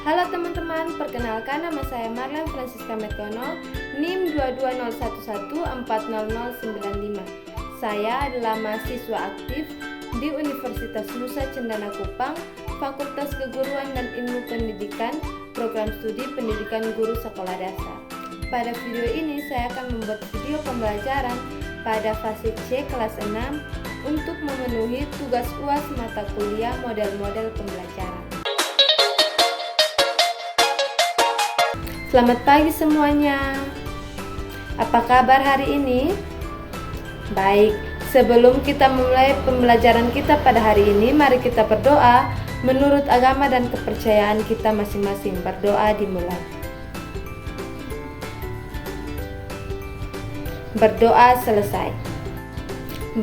Halo teman-teman, perkenalkan nama saya Marlen Francisca Metono, NIM 22011400095. Saya adalah mahasiswa aktif di Universitas Nusa Cendana Kupang, Fakultas Keguruan dan Ilmu Pendidikan, Program Studi Pendidikan Guru Sekolah Dasar. Pada video ini saya akan membuat video pembelajaran pada fase C kelas 6 untuk memenuhi tugas UAS mata kuliah model-model pembelajaran. Selamat pagi semuanya. Apa kabar hari ini? Baik, sebelum kita memulai pembelajaran kita pada hari ini, mari kita berdoa menurut agama dan kepercayaan kita masing-masing. Berdoa dimulai. Berdoa selesai.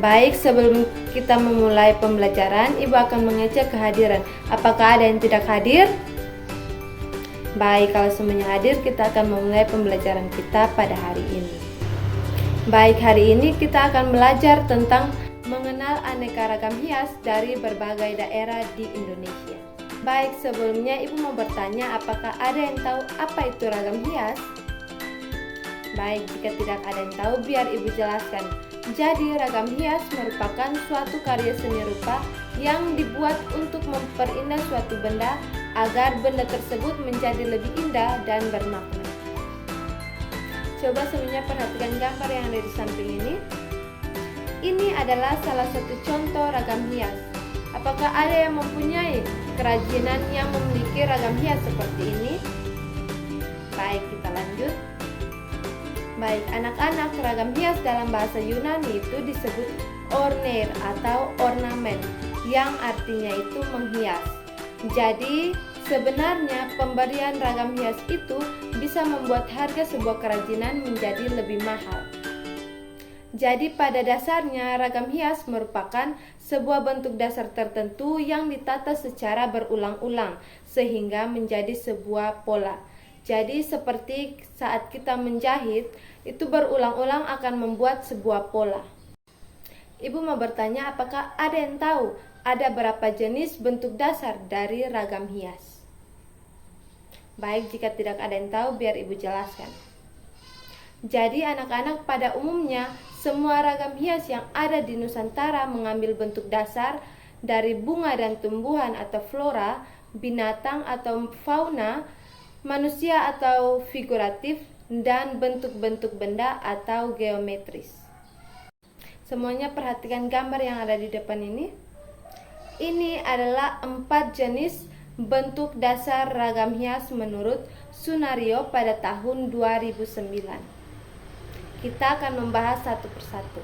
Baik, sebelum kita memulai pembelajaran, Ibu akan mengecek kehadiran. Apakah ada yang tidak hadir? Baik, kalau semuanya hadir, kita akan memulai pembelajaran kita pada hari ini. Baik, hari ini kita akan belajar tentang mengenal aneka ragam hias dari berbagai daerah di Indonesia. Baik, sebelumnya Ibu mau bertanya, apakah ada yang tahu apa itu ragam hias? Baik, jika tidak ada yang tahu, biar Ibu jelaskan. Jadi, ragam hias merupakan suatu karya seni rupa yang dibuat untuk memperindah suatu benda agar benda tersebut menjadi lebih indah dan bermakna. Coba semuanya perhatikan gambar yang ada di samping ini. Ini adalah salah satu contoh ragam hias. Apakah ada yang mempunyai kerajinan yang memiliki ragam hias seperti ini? Baik, kita lanjut. Baik, anak-anak, ragam hias dalam bahasa Yunani itu disebut orneir atau ornamen, yang artinya itu menghias. Jadi, sebenarnya pemberian ragam hias itu bisa membuat harga sebuah kerajinan menjadi lebih mahal. Jadi, pada dasarnya ragam hias merupakan sebuah bentuk dasar tertentu yang ditata secara berulang-ulang sehingga menjadi sebuah pola. Jadi, seperti saat kita menjahit, itu berulang-ulang akan membuat sebuah pola. Ibu mau bertanya, apakah ada yang tahu ada berapa jenis bentuk dasar dari ragam hias? Baik, jika tidak ada yang tahu, biar Ibu jelaskan. Jadi anak-anak, pada umumnya semua ragam hias yang ada di Nusantara mengambil bentuk dasar dari bunga dan tumbuhan atau flora, binatang atau fauna, manusia atau figuratif, dan bentuk-bentuk benda atau geometris. Semuanya perhatikan gambar yang ada di depan ini. Ini adalah 4 jenis bentuk dasar ragam hias menurut Sunario pada tahun 2009. Kita akan membahas satu persatu.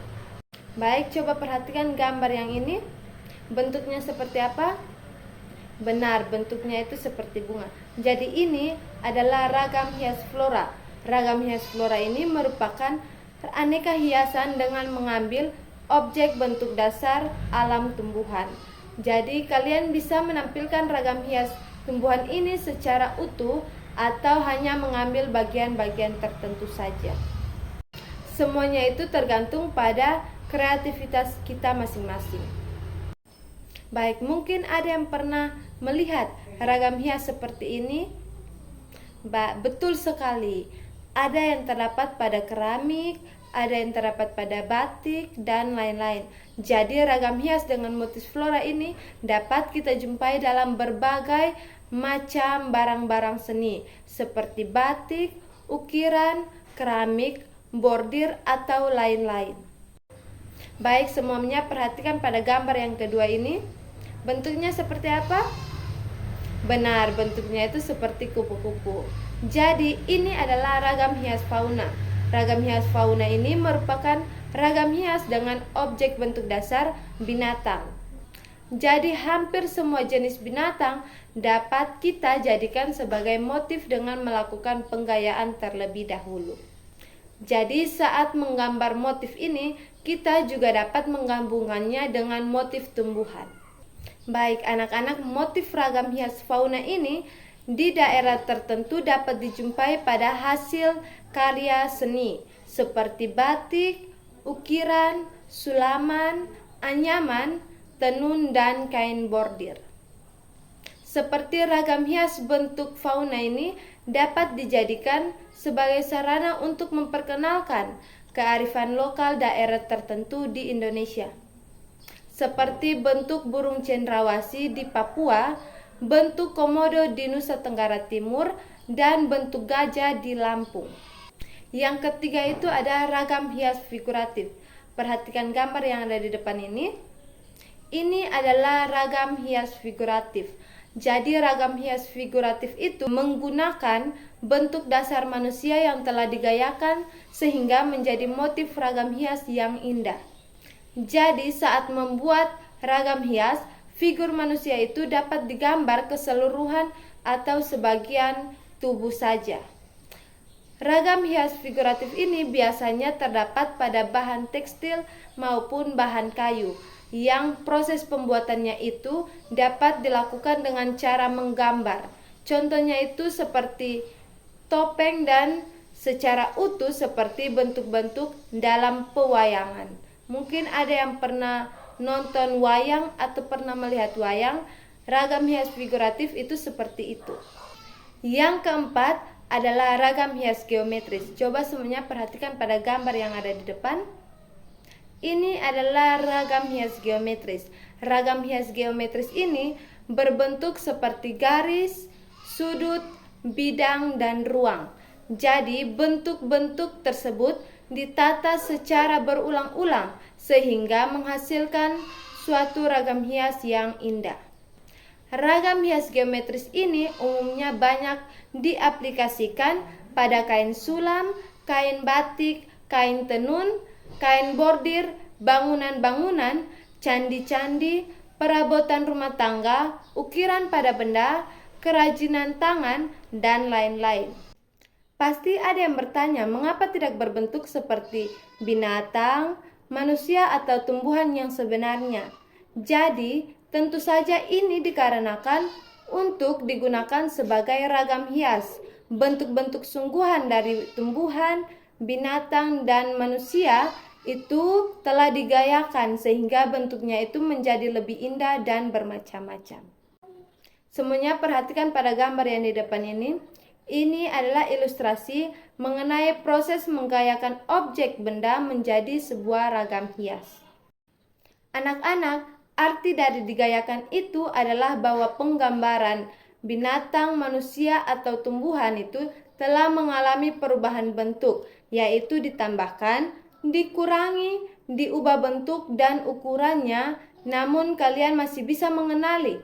Baik, coba perhatikan gambar yang ini. Bentuknya seperti apa? Benar, bentuknya itu seperti bunga. Jadi ini adalah ragam hias flora. Ragam hias flora ini merupakan aneka hiasan dengan mengambil objek bentuk dasar alam tumbuhan. Jadi kalian bisa menampilkan ragam hias tumbuhan ini secara utuh atau hanya mengambil bagian-bagian tertentu saja. Semuanya itu tergantung pada kreativitas kita masing-masing. Baik, mungkin ada yang pernah melihat ragam hias seperti ini? Betul sekali. Ada yang terdapat pada keramik, ada yang terdapat pada batik, dan lain-lain. Jadi ragam hias dengan motif flora ini dapat kita jumpai dalam berbagai macam barang-barang seni seperti batik, ukiran, keramik, bordir, atau lain-lain. Baik, semuanya perhatikan pada gambar yang kedua ini. Bentuknya seperti apa? Benar, bentuknya itu seperti kupu-kupu. Jadi ini adalah ragam hias fauna. Ragam hias fauna ini merupakan ragam hias dengan objek bentuk dasar binatang. Jadi hampir semua jenis binatang dapat kita jadikan sebagai motif dengan melakukan penggayaan terlebih dahulu. Jadi saat menggambar motif ini, kita juga dapat menggabungkannya dengan motif tumbuhan. Baik anak-anak, motif ragam hias fauna ini di daerah tertentu dapat dijumpai pada hasil karya seni seperti batik, ukiran, sulaman, anyaman, tenun, dan kain bordir. Seperti ragam hias bentuk fauna ini dapat dijadikan sebagai sarana untuk memperkenalkan kearifan lokal daerah tertentu di Indonesia. Seperti bentuk burung cendrawasih di Papua, bentuk komodo di Nusa Tenggara Timur, dan bentuk gajah di Lampung. Yang ketiga itu ada ragam hias figuratif. Perhatikan gambar yang ada di depan ini. Ini adalah ragam hias figuratif. Jadi ragam hias figuratif itu menggunakan bentuk dasar manusia yang telah digayakan sehingga menjadi motif ragam hias yang indah. Jadi saat membuat ragam hias, figur manusia itu dapat digambar keseluruhan atau sebagian tubuh saja. Ragam hias figuratif ini biasanya terdapat pada bahan tekstil maupun bahan kayu, yang proses pembuatannya itu dapat dilakukan dengan cara menggambar. Contohnya itu seperti topeng dan secara utuh seperti bentuk-bentuk dalam pewayangan. Mungkin ada yang pernah nonton wayang atau pernah melihat wayang. Ragam hias figuratif itu seperti itu. Yang keempat adalah ragam hias geometris. Coba semuanya perhatikan pada gambar yang ada di depan. Ini adalah ragam hias geometris. Ragam hias geometris ini berbentuk seperti garis, sudut, bidang, dan ruang. Jadi bentuk-bentuk tersebut ditata secara berulang-ulang sehingga menghasilkan suatu ragam hias yang indah. Ragam hias geometris ini umumnya banyak diaplikasikan pada kain sulam, kain batik, kain tenun, kain bordir, bangunan-bangunan, candi-candi, perabotan rumah tangga, ukiran pada benda, kerajinan tangan, dan lain-lain. Pasti ada yang bertanya, mengapa tidak berbentuk seperti binatang, manusia, atau tumbuhan yang sebenarnya? Jadi, tentu saja ini dikarenakan untuk digunakan sebagai ragam hias. Bentuk-bentuk sungguhan dari tumbuhan, binatang, dan manusia itu telah digayakan sehingga bentuknya itu menjadi lebih indah dan bermacam-macam. Semuanya perhatikan pada gambar yang di depan ini. Ini adalah ilustrasi mengenai proses menggayakan objek benda menjadi sebuah ragam hias. Anak-anak, arti dari digayakan itu adalah bahwa penggambaran binatang, manusia, atau tumbuhan itu telah mengalami perubahan bentuk, yaitu ditambahkan, dikurangi, diubah bentuk dan ukurannya, namun kalian masih bisa mengenali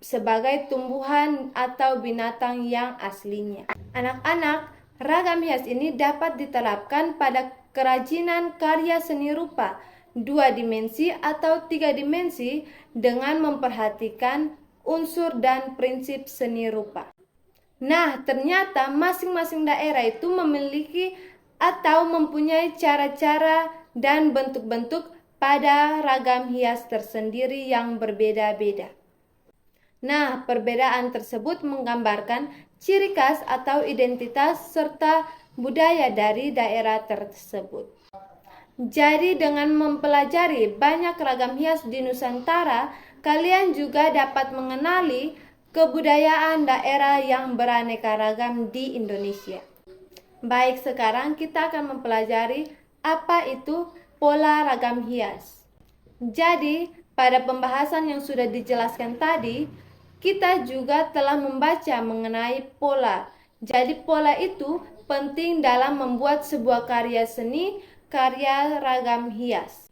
sebagai tumbuhan atau binatang yang aslinya. Anak-anak, ragam hias ini dapat diterapkan pada kerajinan karya seni rupa 2 dimensi atau 3 dimensi dengan memperhatikan unsur dan prinsip seni rupa. Nah, ternyata masing-masing daerah itu memiliki atau mempunyai cara-cara dan bentuk-bentuk pada ragam hias tersendiri yang berbeda-beda. Nah, perbedaan tersebut menggambarkan ciri khas atau identitas serta budaya dari daerah tersebut. Jadi dengan mempelajari banyak ragam hias di Nusantara, kalian juga dapat mengenali kebudayaan daerah yang beraneka ragam di Indonesia. Baik, sekarang kita akan mempelajari apa itu pola ragam hias. Jadi, pada pembahasan yang sudah dijelaskan tadi, kita juga telah membaca mengenai pola. Jadi pola itu penting dalam membuat sebuah karya seni, karya ragam hias.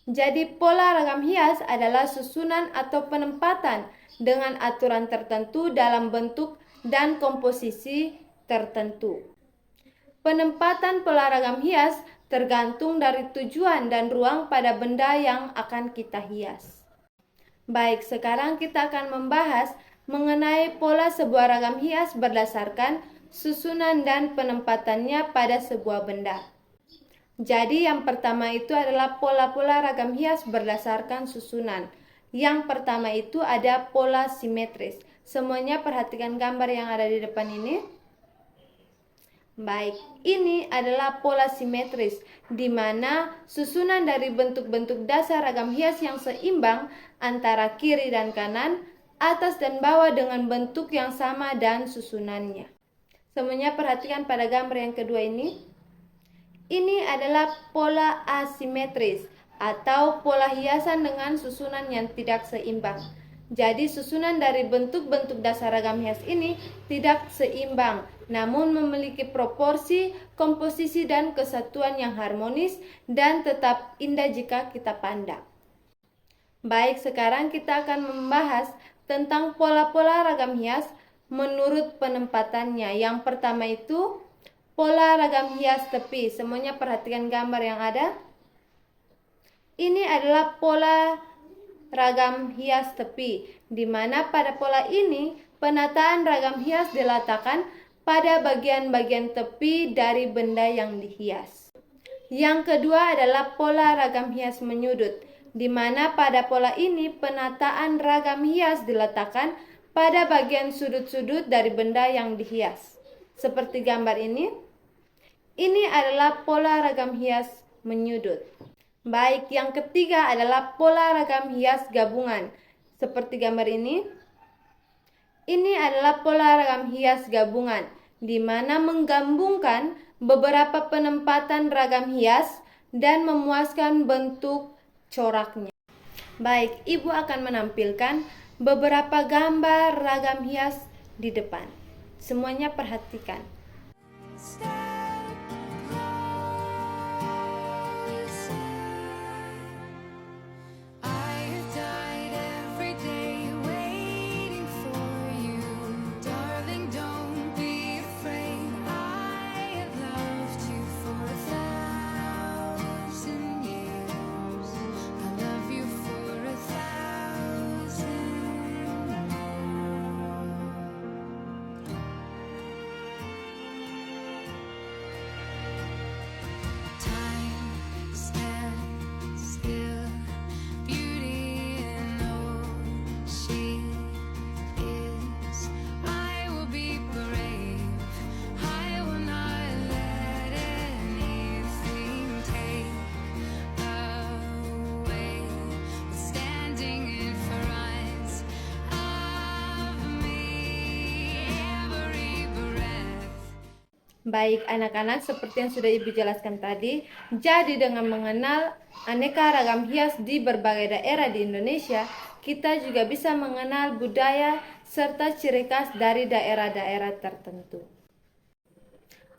Jadi pola ragam hias adalah susunan atau penempatan dengan aturan tertentu dalam bentuk dan komposisi tertentu. Penempatan pola ragam hias tergantung dari tujuan dan ruang pada benda yang akan kita hias. Baik, sekarang kita akan membahas mengenai pola sebuah ragam hias berdasarkan susunan dan penempatannya pada sebuah benda. Jadi yang pertama itu adalah pola-pola ragam hias berdasarkan susunan. Yang pertama itu ada pola simetris. Semuanya perhatikan gambar yang ada di depan ini. Baik, ini adalah pola simetris, di mana susunan dari bentuk-bentuk dasar ragam hias yang seimbang antara kiri dan kanan atas dan bawah dengan bentuk yang sama dan susunannya. Semuanya perhatikan pada gambar yang kedua ini. Ini adalah pola asimetris atau pola hiasan dengan susunan yang tidak seimbang. Jadi susunan dari bentuk-bentuk dasar ragam hias ini tidak seimbang, namun memiliki proporsi, komposisi, dan kesatuan yang harmonis dan tetap indah jika kita pandang. Baik, sekarang kita akan membahas tentang pola-pola ragam hias menurut penempatannya. Yang pertama itu pola ragam hias tepi. Semuanya perhatikan gambar yang ada. Ini adalah pola ragam hias tepi, di mana pada pola ini penataan ragam hias diletakkan pada bagian-bagian tepi dari benda yang dihias. Yang kedua adalah pola ragam hias menyudut, di mana pada pola ini penataan ragam hias diletakkan pada bagian sudut-sudut dari benda yang dihias. Seperti gambar ini. Ini adalah pola ragam hias menyudut. Baik, yang ketiga adalah pola ragam hias gabungan. Seperti gambar ini. Ini adalah pola ragam hias gabungan, di mana menggabungkan beberapa penempatan ragam hias dan memuaskan bentuk coraknya. Baik, Ibu akan menampilkan beberapa gambar ragam hias di depan. Semuanya perhatikan. Baik anak-anak, seperti yang sudah Ibu jelaskan tadi, jadi dengan mengenal aneka ragam hias di berbagai daerah di Indonesia, kita juga bisa mengenal budaya serta ciri khas dari daerah-daerah tertentu.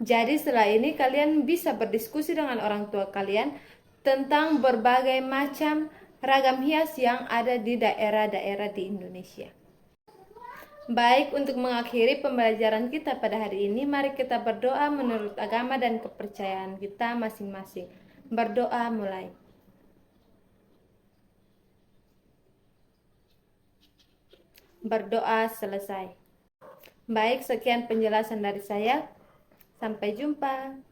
Jadi setelah ini kalian bisa berdiskusi dengan orang tua kalian tentang berbagai macam ragam hias yang ada di daerah-daerah di Indonesia. Baik, untuk mengakhiri pembelajaran kita pada hari ini, mari kita berdoa menurut agama dan kepercayaan kita masing-masing. Berdoa mulai. Berdoa selesai. Baik, sekian penjelasan dari saya. Sampai jumpa.